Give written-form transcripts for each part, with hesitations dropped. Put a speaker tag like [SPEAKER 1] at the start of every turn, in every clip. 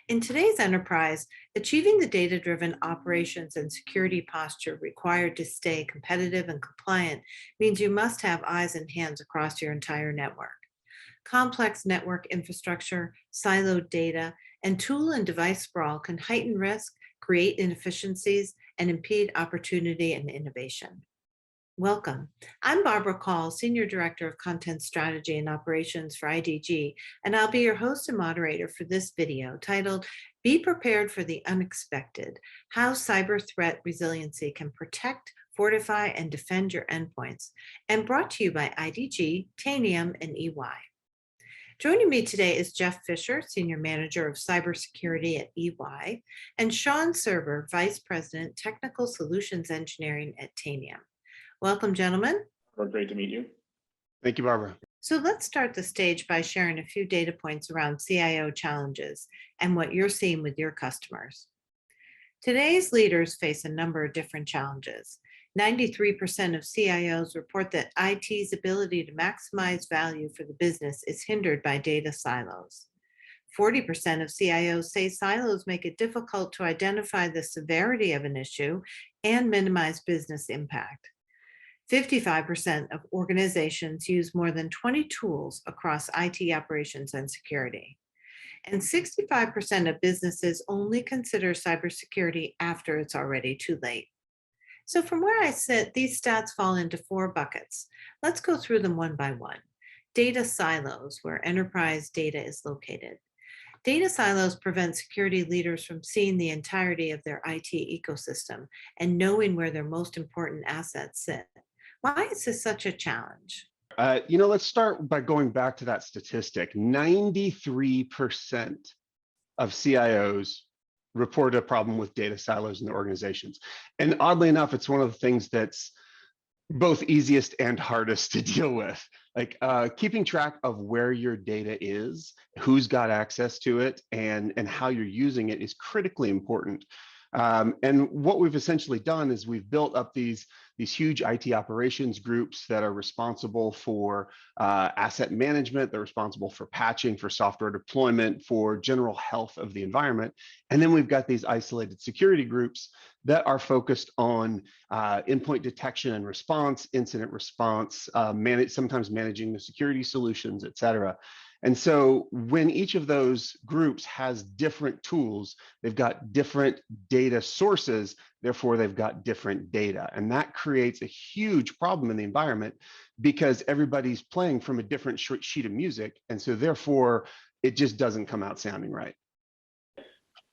[SPEAKER 1] In today's enterprise, achieving the data-driven operations and security posture required to stay competitive and compliant means you must have eyes and hands across your entire network. Complex network infrastructure, siloed data, and tool and device sprawl can heighten risk, create inefficiencies, and impede opportunity and innovation. Welcome. I'm Barbara Call, Senior Director of Content Strategy and Operations for IDG, and I'll be your host and moderator for this video titled, Be Prepared for the Unexpected, How Cyber Threat Resiliency Can Protect, Fortify, and Defend Your Endpoints, and brought to you by IDG, Tanium, and EY. Joining me today is Jeff Fisher, Senior Manager of Cybersecurity at EY, and Sean Server, Vice President, Technical Solutions Engineering at Tanium. Welcome, gentlemen.
[SPEAKER 2] Great to meet you.
[SPEAKER 3] Thank you, Barbara.
[SPEAKER 1] So let's start the stage by sharing a few data points around CIO challenges and what you're seeing with your customers. Today's leaders face a number of different challenges. 93% of CIOs report that IT's ability to maximize value for the business is hindered by data silos. 40% of CIOs say silos make it difficult to identify the severity of an issue and minimize business impact. 55% of organizations use more than 20 tools across IT operations and security. And 65% of businesses only consider cybersecurity after it's already too late. So from where I sit, these stats fall into 4 buckets. Let's go through them one by one. Data silos, where enterprise data is located. Data silos prevent security leaders from seeing the entirety of their IT ecosystem and knowing where their most important assets sit. Why is this such a challenge?
[SPEAKER 3] Let's start by going back to that statistic. 93% of CIOs report a problem with data silos in their organizations. And oddly enough, it's one of the things that's both easiest and hardest to deal with. Like keeping track of where your data is, who's got access to it, and how you're using it is critically important. And what we've essentially done is we've built up these huge IT operations groups that are responsible for asset management. They're responsible for patching, for software deployment, for general health of the environment. And then we've got these isolated security groups that are focused on endpoint detection and response, incident response, sometimes managing the security solutions, et cetera. And so when each of those groups has different tools, they've got different data sources, therefore they've got different data. And that creates a huge problem in the environment because everybody's playing from a different sheet of music. And so therefore it just doesn't come out sounding right.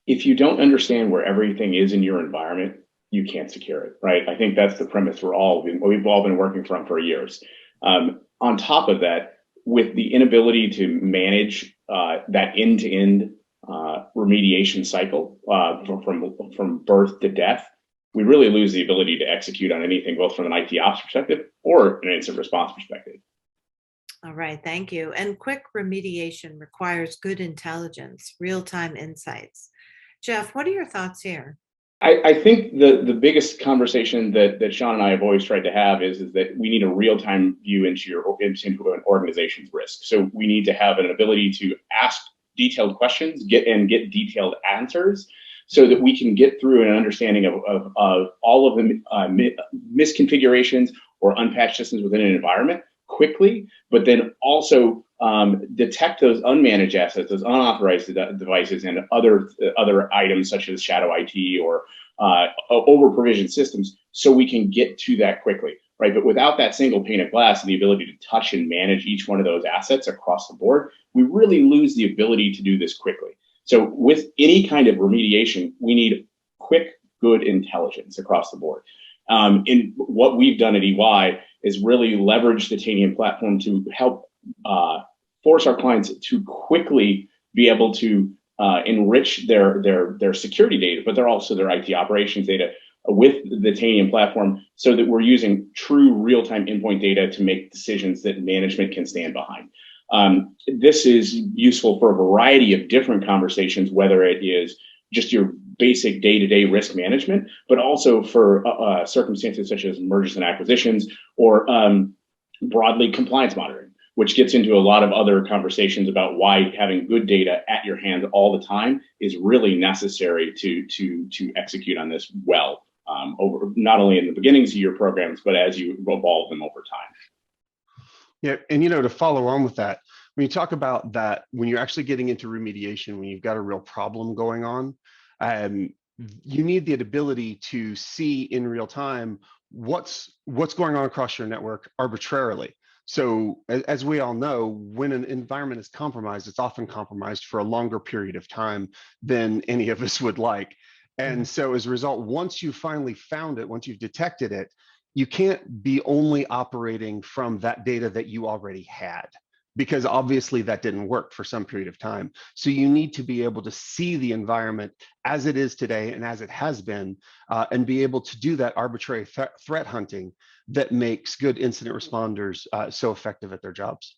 [SPEAKER 2] If you don't understand where everything is in your environment, you can't secure it, right? I think that's the premise we've all been working from for years. On top of that, with the inability to manage that end-to-end remediation cycle from birth to death, we really lose the ability to execute on anything, both from an IT ops perspective or an incident response perspective.
[SPEAKER 1] All right, thank you. And quick remediation requires good intelligence, real-time insights. Jeff, what are your thoughts here?
[SPEAKER 2] I think the biggest conversation that Sean and I have always tried to have is that we need a real-time view into an organization's risk. So we need to have an ability to ask detailed questions, get detailed answers, so that we can get through an understanding of all of the misconfigurations or unpatched systems within an environment quickly, but then also detect those unmanaged assets, those unauthorized devices, and other items such as shadow IT or over-provisioned systems, so we can get to that quickly, right? But without that single pane of glass and the ability to touch and manage each one of those assets across the board, we really lose the ability to do this quickly. So with any kind of remediation, we need quick, good intelligence across the board. And what we've done at EY is really leverage the Tanium platform to help force our clients to quickly be able to enrich their security data, but they're also their IT operations data with the Tanium platform, so that we're using true real-time endpoint data to make decisions that management can stand behind. This is useful for a variety of different conversations, whether it is just your basic day-to-day risk management, but also for circumstances such as mergers and acquisitions or broadly compliance monitoring. which gets into a lot of other conversations about why having good data at your hand all the time is really necessary to execute on this well, over not only in the beginnings of your programs, but as you evolve them over time.
[SPEAKER 3] Yeah, and to follow on with that, when you talk about that, when you're actually getting into remediation, when you've got a real problem going on, you need the ability to see in real time what's going on across your network arbitrarily. So as we all know, when an environment is compromised, it's often compromised for a longer period of time than any of us would like. And so as a result, once you finally found it, once you've detected it, you can't be only operating from that data that you already had, because obviously that didn't work for some period of time. So you need to be able to see the environment as it is today and as it has been, and be able to do that arbitrary threat hunting that makes good incident responders so effective at their jobs.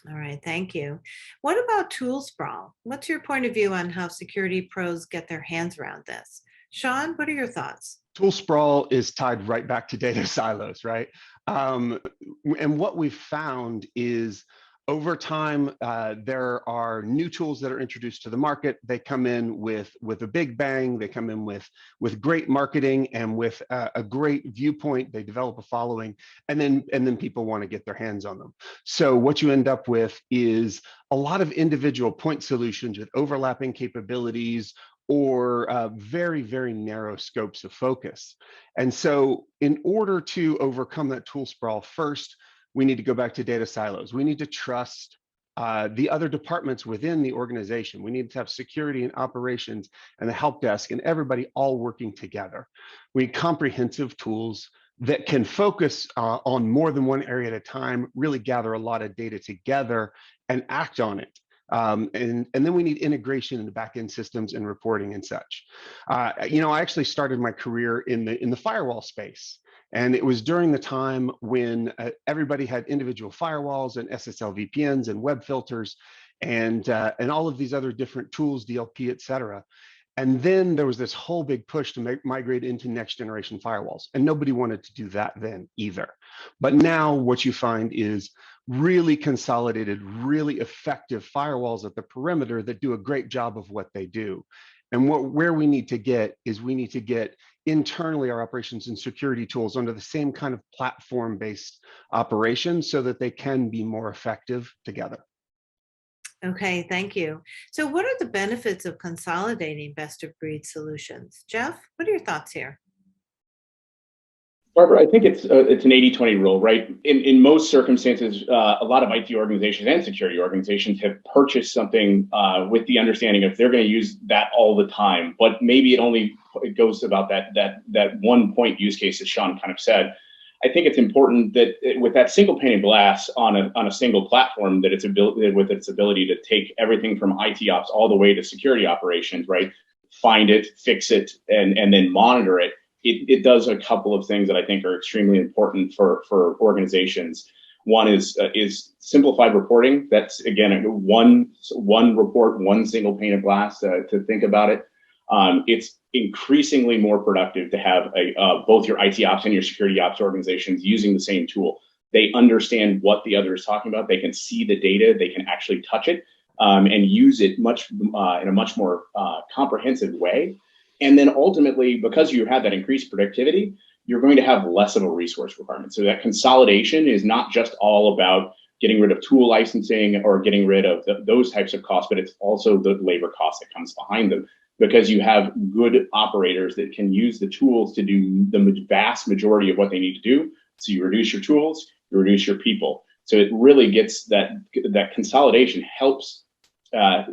[SPEAKER 1] All right, thank you. What about tool sprawl? What's your point of view on how security pros get their hands around this? Sean, what are your thoughts?
[SPEAKER 3] Tool sprawl is tied right back to data silos, right? And what we've found is over time, there are new tools that are introduced to the market. They come in with a big bang. They come in with great marketing and with a great viewpoint. They develop a following, and then people want to get their hands on them. So what you end up with is a lot of individual point solutions with overlapping capabilities, or very, very narrow scopes of focus. And so in order to overcome that tool sprawl, first, we need to go back to data silos. We need to trust the other departments within the organization. We need to have security and operations and the help desk and everybody all working together. We need comprehensive tools that can focus on more than one area at a time, really gather a lot of data together and act on it. And then we need integration in the back-end systems and reporting and such. I actually started my career in the firewall space. And it was during the time when everybody had individual firewalls and SSL VPNs and web filters and all of these other different tools, DLP, et cetera. And then there was this whole big push to migrate into next generation firewalls. And nobody wanted to do that then either. But now what you find is really consolidated, really effective firewalls at the perimeter that do a great job of what they do. And where we need to get is we need to get internally our operations and security tools under the same kind of platform-based operations so that they can be more effective together.
[SPEAKER 1] Okay, thank you. So what are the benefits of consolidating best of breed solutions? Jeff, what are your thoughts here?
[SPEAKER 2] Barbara, I think it's an 80-20 rule, right? In most circumstances, a lot of IT organizations and security organizations have purchased something with the understanding of they're going to use that all the time, but maybe it goes about that one point use case that Sean kind of said. I think it's important that with that single pane of glass on a single platform, that with its ability to take everything from IT ops all the way to security operations, right? Find it, fix it, and then monitor it. It does a couple of things that I think are extremely important for organizations. One is simplified reporting. That's again one report, one single pane of glass to think about it. It's increasingly more productive to have both your IT ops and your security ops organizations using the same tool. They understand what the other is talking about. They can see the data. They can actually touch it and use it in a much more comprehensive way. And then ultimately, because you have that increased productivity, you're going to have less of a resource requirement. So that consolidation is not just all about getting rid of tool licensing or getting rid of those types of costs, but it's also the labor cost that comes behind them, because you have good operators that can use the tools to do the vast majority of what they need to do. So you reduce your tools, you reduce your people. So it really gets that consolidation helps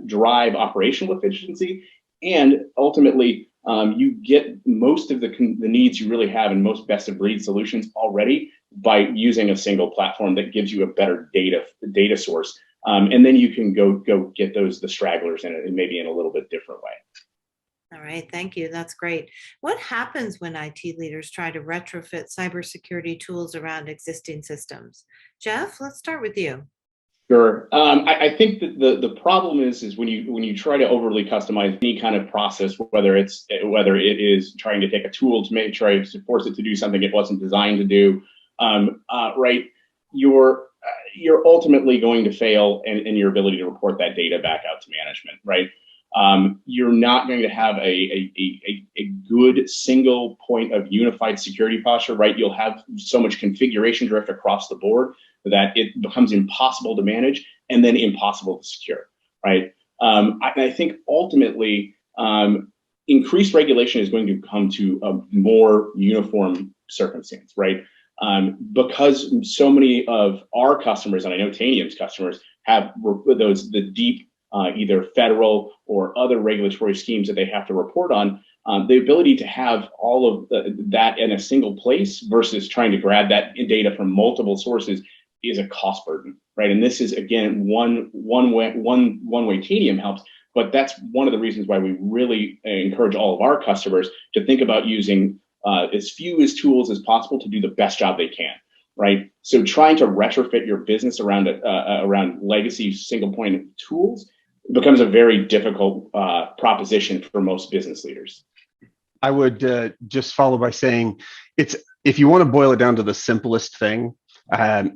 [SPEAKER 2] drive operational efficiency, and ultimately you get most of the needs you really have in most best of breed solutions already by using a single platform that gives you a better data source. And then you can go get the stragglers in it, and maybe in a little bit different way.
[SPEAKER 1] All right, thank you. That's great. What happens when IT leaders try to retrofit cybersecurity tools around existing systems? Jeff, let's start with you.
[SPEAKER 2] Sure. I think that the problem is when you try to overly customize any kind of process, whether it is trying to take a tool to try to force it to do something it wasn't designed to do, right? you're ultimately going to fail in your ability to report that data back out to management, right? You're not going to have a good single point of unified security posture, right? You'll have so much configuration drift across the board that it becomes impossible to manage and then impossible to secure, right? I think ultimately, increased regulation is going to come to a more uniform circumstance, right? Because so many of our customers, and I know Tanium's customers, have the deep either federal or other regulatory schemes that they have to report on, the ability to have all of that in a single place versus trying to grab that data from multiple sources is a cost burden, right? And this is, again, one way Tanium helps, but that's one of the reasons why we really encourage all of our customers to think about using as few as tools as possible to do the best job they can, right? So trying to retrofit your business around legacy single point of tools becomes a very difficult proposition for most business leaders.
[SPEAKER 3] I would just follow by saying, if you want to boil it down to the simplest thing,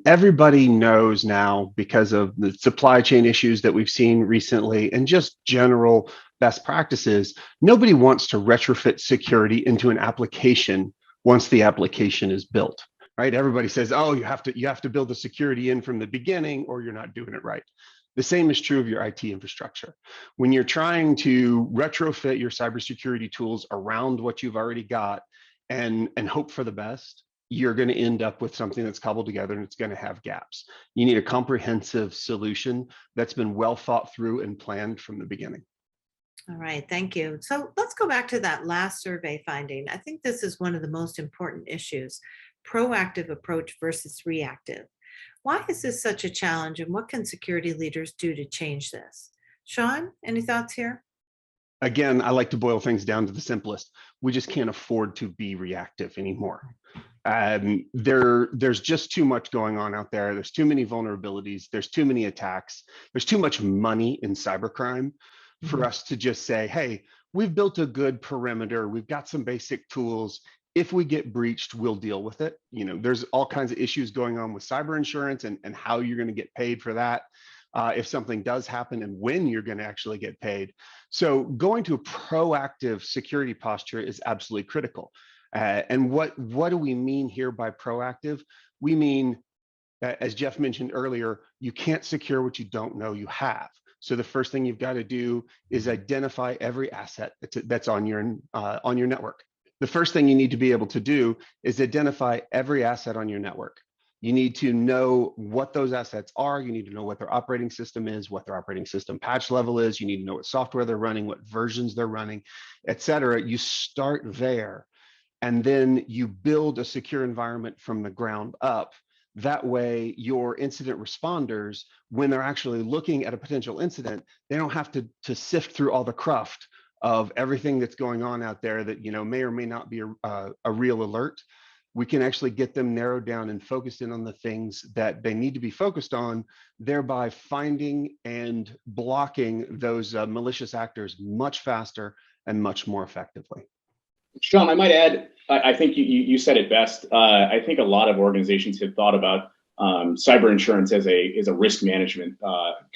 [SPEAKER 3] everybody knows now, because of the supply chain issues that we've seen recently and just general best practices, nobody wants to retrofit security into an application once the application is built, right? Everybody says, oh, you have to build the security in from the beginning or you're not doing it right. The same is true of your IT infrastructure. When you're trying to retrofit your cybersecurity tools around what you've already got and hope for the best, you're going to end up with something that's cobbled together and it's going to have gaps. You need a comprehensive solution that's been well thought through and planned from the beginning.
[SPEAKER 1] All right, thank you. So let's go back to that last survey finding. I think this is one of the most important issues: proactive approach versus reactive. Why is this such a challenge, and what can security leaders do to change this? Sean, any thoughts here?
[SPEAKER 3] Again, I like to boil things down to the simplest. We just can't afford to be reactive anymore. There's just too much going on out there. There's too many vulnerabilities. There's too many attacks. There's too much money in cybercrime for us to just say, hey, we've built a good perimeter. We've got some basic tools. If we get breached, we'll deal with it. You know, there's all kinds of issues going on with cyber insurance and how you're going to get paid for that. If something does happen and when you're going to actually get paid. So going to a proactive security posture is absolutely critical. And what do we mean here by proactive? We mean, as Jeff mentioned earlier, you can't secure what you don't know you have. So the first thing you've got to do is identify every asset that's on your network. The first thing you need to be able to do is identify every asset on your network. You need to know what those assets are. You need to know what their operating system is, what their operating system patch level is. You need to know what software they're running, what versions they're running, et cetera. You start there, and then you build a secure environment from the ground up. That way, your incident responders, when they're actually looking at a potential incident, they don't have to sift through all the cruft of everything that's going on out there that, you know, may or may not be a real alert. We can actually get them narrowed down and focused in on the things that they need to be focused on, thereby finding and blocking those malicious actors much faster and much more effectively.
[SPEAKER 2] Sean, I might add, I think you said it best. I think a lot of organizations have thought about cyber insurance as a risk management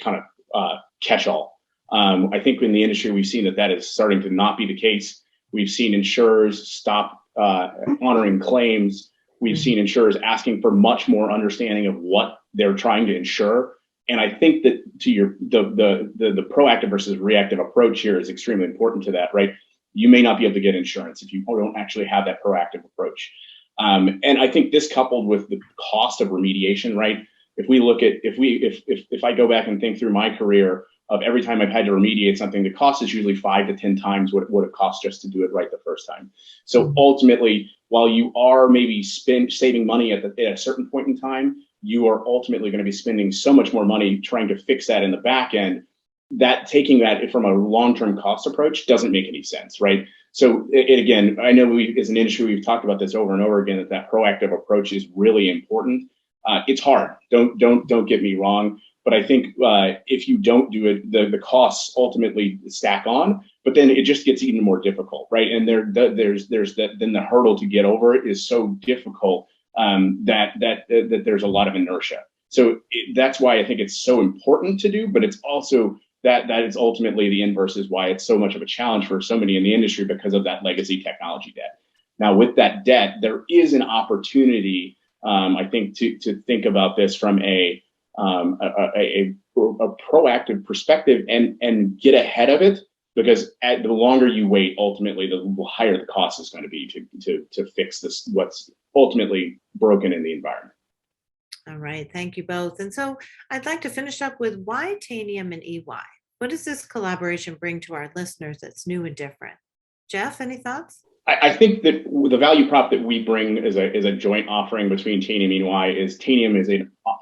[SPEAKER 2] kind of catch-all. I think in the industry, we've seen that is starting to not be the case. We've seen insurers stop honoring claims. We've seen insurers asking for much more understanding of what they're trying to insure. And I think that the proactive versus reactive approach here is extremely important to that, right? You may not be able to get insurance if you don't actually have that proactive approach. And I think this, coupled with the cost of remediation, right? If we look at, if I go back and think through my career of every time I've had to remediate something, the cost is usually 5 to 10 times what it would have cost just to do it right the first time. So ultimately, while you are maybe saving money at a certain point in time, you are ultimately going to be spending so much more money trying to fix that in the back end, that taking that from a long-term cost approach doesn't make any sense, right? So again, I know as an industry, we've talked about this over and over again, that proactive approach is really important. It's hard. Don't get me wrong. But I think if you don't do it, the costs ultimately stack on, but then it just gets even more difficult, right? And then the hurdle to get over it is so difficult that there's a lot of inertia. So that's why I think it's so important to do, but it's also that is ultimately the inverse is why it's so much of a challenge for so many in the industry because of that legacy technology debt. Now, with that debt, there is an opportunity, I think, to think about this from a proactive perspective and get ahead of it, because the longer you wait, ultimately, the higher the cost is going to be to fix this, what's ultimately broken in the environment.
[SPEAKER 1] All right, thank you both. And so I'd like to finish up with why Tanium and EY? What does this collaboration bring to our listeners that's new and different? Jeff, any thoughts?
[SPEAKER 2] I think that the value prop that we bring as a joint offering between Tanium and EY is Tanium is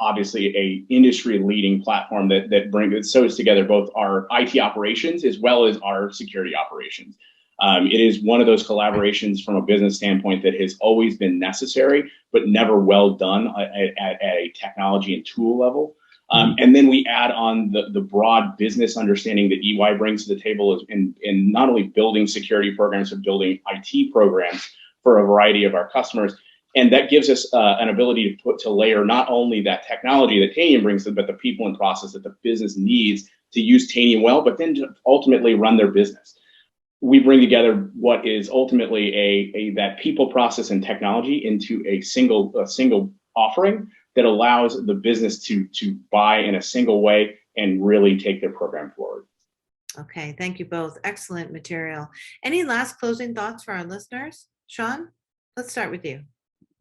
[SPEAKER 2] obviously a industry leading platform that sews together both our IT operations as well as our security operations. It is one of those collaborations from a business standpoint that has always been necessary, but never well done at a technology and tool level. And then we add on the broad business understanding that EY brings to the table in not only building security programs, but building IT programs for a variety of our customers. And that gives us an ability to layer not only that technology that Tanium brings, but the people and process that the business needs to use Tanium well, but then to ultimately run their business. We bring together what is ultimately that people, process, and technology into a single offering that allows the business to buy in a single way and really take their program forward.
[SPEAKER 1] Okay, thank you both. Excellent material. Any last closing thoughts for our listeners? Sean, let's start with you.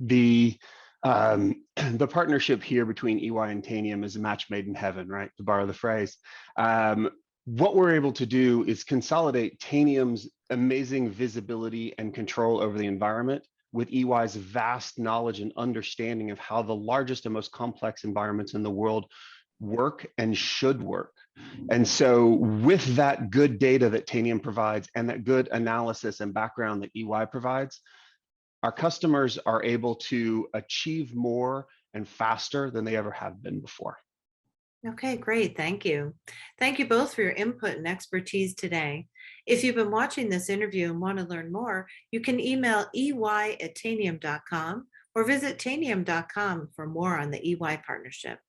[SPEAKER 3] The partnership here between EY and Tanium is a match made in heaven, right? To borrow the phrase. What we're able to do is consolidate Tanium's amazing visibility and control over the environment with EY's vast knowledge and understanding of how the largest and most complex environments in the world work and should work. And so with that good data that Tanium provides and that good analysis and background that EY provides, our customers are able to achieve more and faster than they ever have been before.
[SPEAKER 1] Okay, great. Thank you. Thank you both for your input and expertise today. If you've been watching this interview and want to learn more, you can email ey@tanium.com or visit tanium.com for more on the EY partnership.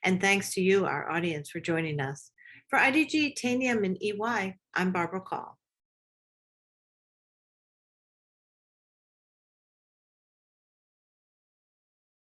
[SPEAKER 1] And thanks to you, our audience, for joining us. For IDG, Tanium, and EY, I'm Barbara Call.